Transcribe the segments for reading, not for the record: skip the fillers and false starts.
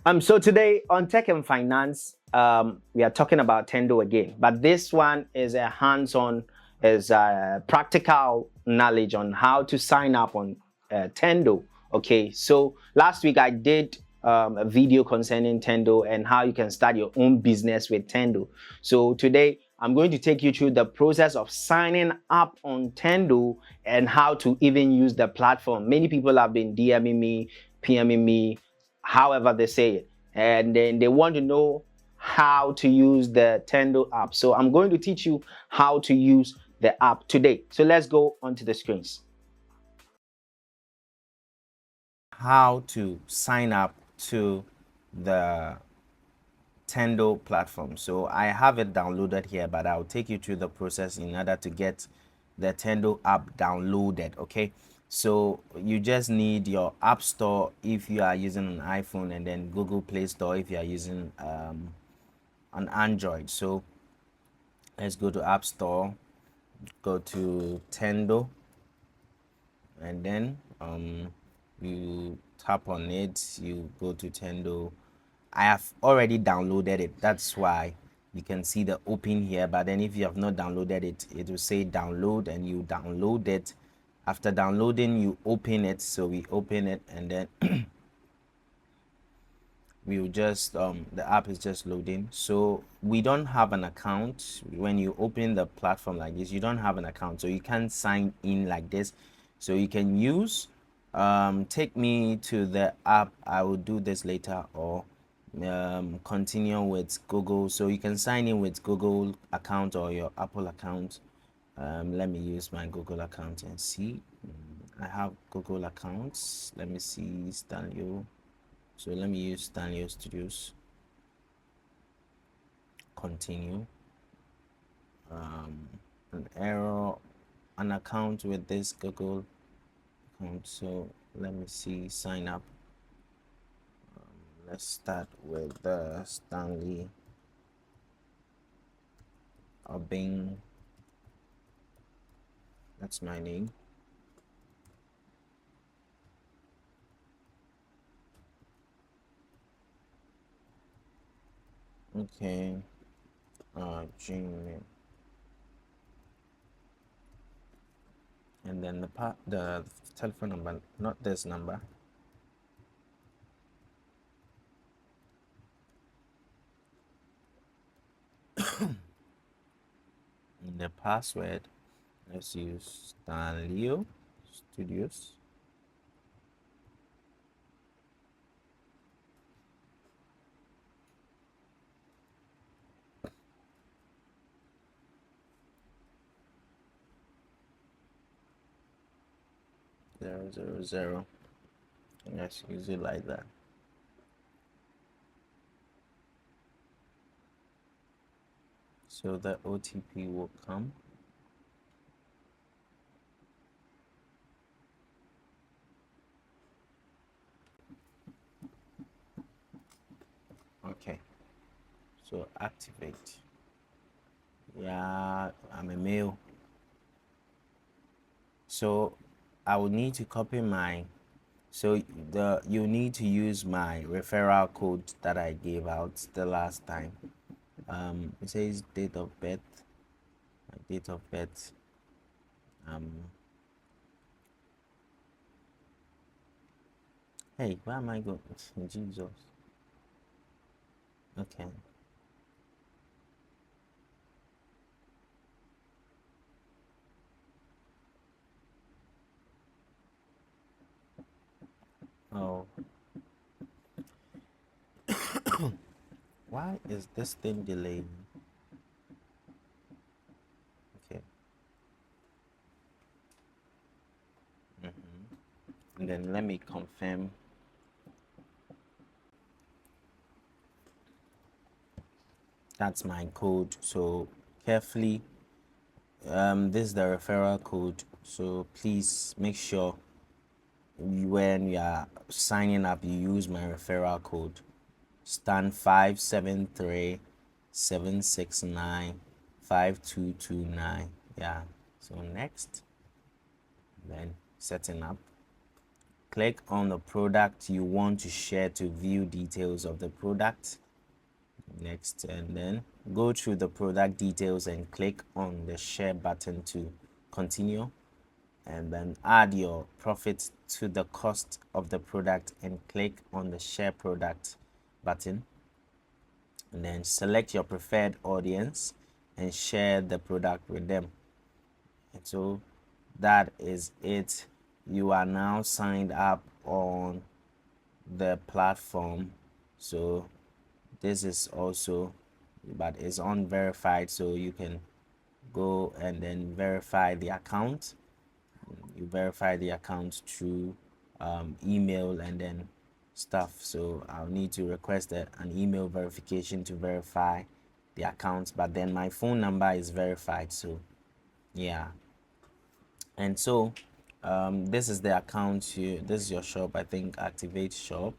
So today on Tech and Finance, we are talking about Tendo again, but this one is a hands-on, is a practical knowledge on how to sign up on Tendo. Okay, so last week I did a video concerning Tendo and how you can start your own business with Tendo. So today I'm going to take you through the process of signing up on Tendo and how to even use the platform. Many people have been DMing me, PMing me, however they say it, and then they want to know how to use the Tendo app. So I'm going to teach you how to use the app today. So let's go onto the screens. How to sign up to the Tendo platform. So I have it downloaded here, but I'll take you through the process in order to get the Tendo app downloaded. Okay, so you just need your app store if you are using an iPhone, and then Google Play Store if you are using an Android. So let's go to App Store, go to Tendo, and then you tap on it, you go to Tendo. I have already downloaded it, that's why you can see the open here. But then if you have not downloaded it, it will say download, and you download it. After downloading, you open it. So we open it, and then we will just the app is just loading. So we don't have an account. When you open the platform like this, you don't have an account, so you can't sign in like this. So you can use take me to the app. I will do this later, or continue with Google. So you can sign in with Google account or your Apple account. Let me use my Google account and see. I have Google accounts. Let me see, Stanley. So let me use Stanley Studios. Continue. An error, an account with this Google account. So let me see, sign up. Let's start with Stanley Bing. That's my name. Okay. Gmail. And then the telephone number, not this number. And the password, let's use Stanley Studios. Zero zero zero. Let's use it like that. So the OTP will come. Okay, so activate. Yeah, I'm a male. So I will need to copy my, so you need to use my referral code that I gave out the last time. It says date of birth, my date of birth. Hey, where am I going? Jesus. Okay. Oh, why is this thing delaying? Okay. And then let me confirm. That's my code. So carefully, this is the referral code. So please make sure when you are signing up, you use my referral code. Stand 573 769 5229. Yeah. So next, then setting up. click on the product you want to share to view details of the product. Next, and then go through the product details and click on the share button to continue, and then add your profit to the cost of the product and click on the share product button, and then select your preferred audience and share the product with them. And so that is it. You are now signed up on the platform. So this is also, but it's unverified, so you can go and then verify the account. You verify the account through email and then stuff. So I'll need to request an email verification to verify the account, but then my phone number is verified. So yeah. And so this is the account. This is your shop, I think. Activate shop.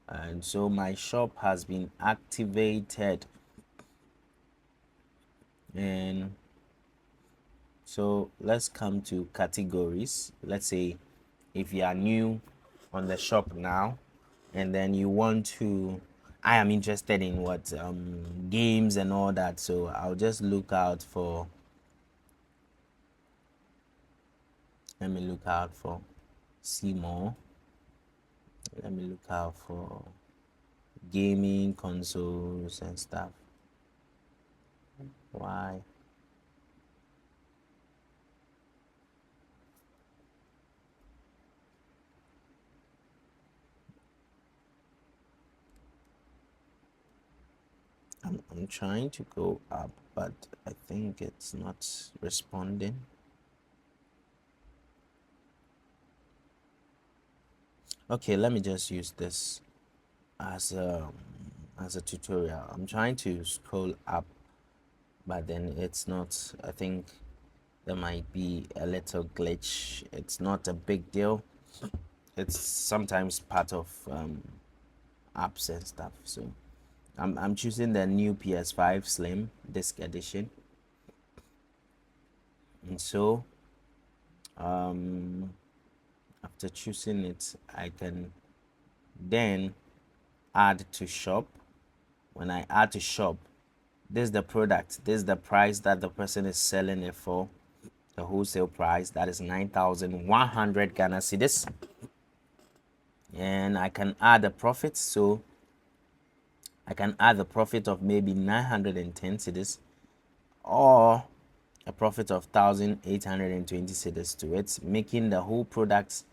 And so my shop has been activated, and so let's come to categories. Let's say if you are new on the shop now, and then you want to, I am interested in what games and all that, so I'll just look out for, let me look out for see more, let me look out for gaming consoles and stuff. Why? I'm trying to go up, but I think it's not responding. Okay, let me just use this as a tutorial. I'm trying to scroll up, but then it's not. I think there might be a little glitch. It's not a big deal. It's sometimes part of apps and stuff. So I'm choosing the new PS5 Slim Disc Edition, and so after choosing it, I can then add to shop. When I add to shop, this is the product, this is the price that the person is selling it for, the wholesale price, that is 9,100 Ghana cedis. And I can add a profit, so I can add the profit of maybe 910 cedis, or a profit of 1,820 cedis to it, making the whole product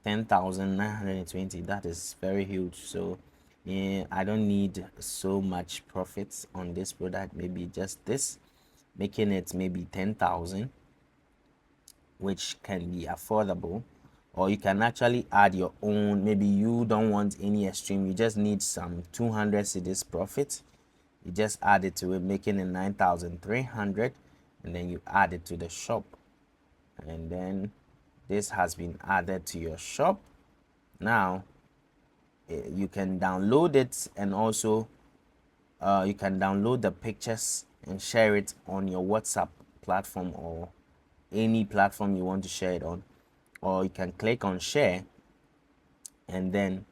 10,920. That is very huge. So yeah, I don't need so much profits on this product, maybe just this, making it maybe 10,000, which can be affordable. Or you can actually add your own. Maybe you don't want any extreme, you just need some 200 cedis profit. You just add it to it, making it 9,300, and then you add it to the shop, and then this has been added to your shop. Now you can download it, and also you can download the pictures and share it on your WhatsApp platform or any platform you want to share it on, or you can click on share, and then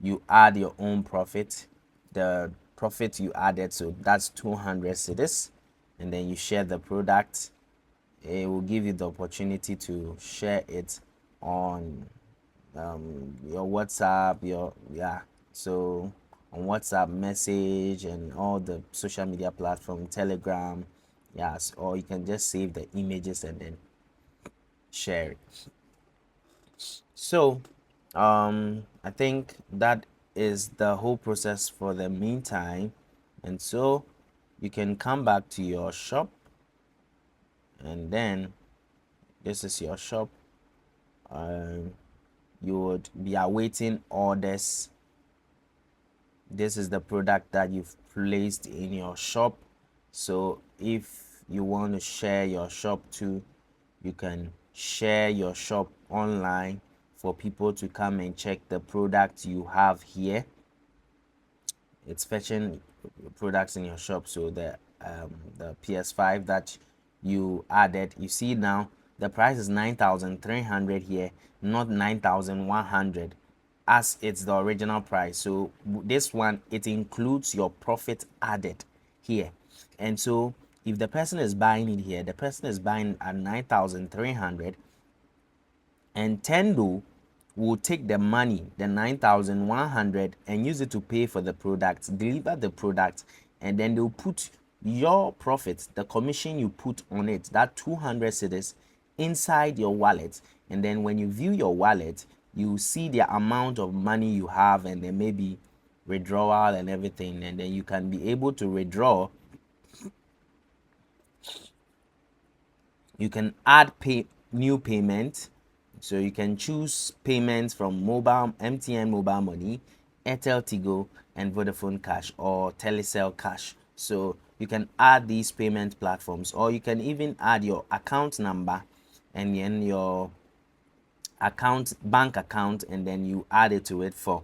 you add your own profit, the profit you added, so that's 200 cedis, and then you share the product. It will give you the opportunity to share it on your WhatsApp, your, yeah, so on WhatsApp message and all the social media platform, Telegram, yes, or you can just save the images and then share it. So I think that is the whole process for the meantime. And so you can come back to your shop, and then this is your shop. You would be awaiting orders. This is the product that you've placed in your shop. So if you want to share your shop too, you can share your shop online for people to come and check the product you have here. It's fetching products in your shop. So the PS5 that you added, you see now the price is 9,300 here, not 9,100 as it's the original price. So this one, it includes your profit added here. And so if the person is buying it here, the person is buying at 9,300, and Tendo will take the money, the 9,100, and use it to pay for the product, deliver the product, and then they'll put your profit, the commission you put on it, that 200 cedis, inside your wallet. And then when you view your wallet, you see the amount of money you have, and then maybe withdrawal and everything, and then you can be able to withdraw. You can add new payment, so you can choose payments from mobile, MTN mobile money, Airtel Tigo, and Vodafone Cash, or Telecel Cash. So you can add these payment platforms, or you can even add your account number and then your bank account, and then you add it to it for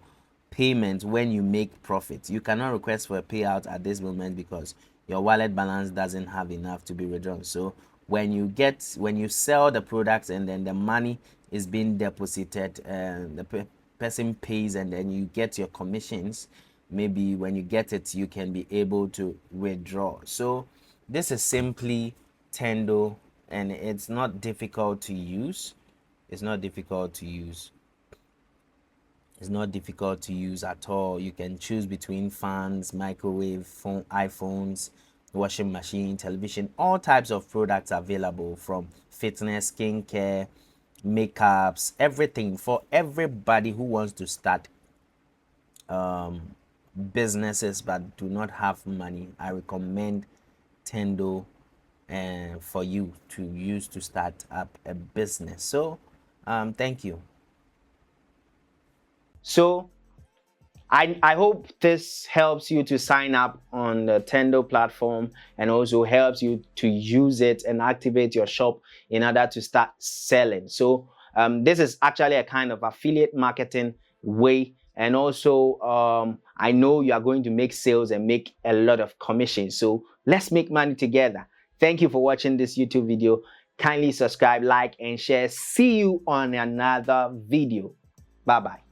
payment when you make profit. You cannot request for a payout at this moment because your wallet balance doesn't have enough to be withdrawn. So when you sell the products and then the money is being deposited, the person pays, and then you get your commissions. Maybe when you get it, you can be able to withdraw. So this is simply Tendo, and it's not difficult to use. It's not difficult to use. It's not difficult to use at all. You can choose between fans, microwave, phone, iPhones, washing machine, television, all types of products available, from fitness, skincare, makeups, everything for everybody who wants to start businesses but do not have money. I recommend Tendo for you to use to start up a business. So thank you. So I hope this helps you to sign up on the Tendo platform, and also helps you to use it and activate your shop in order to start selling. So this is actually a kind of affiliate marketing way. And also I know you are going to make sales and make a lot of commission. So let's make money together. Thank you for watching this YouTube video. Kindly subscribe, like, and share. See you on another video. Bye bye.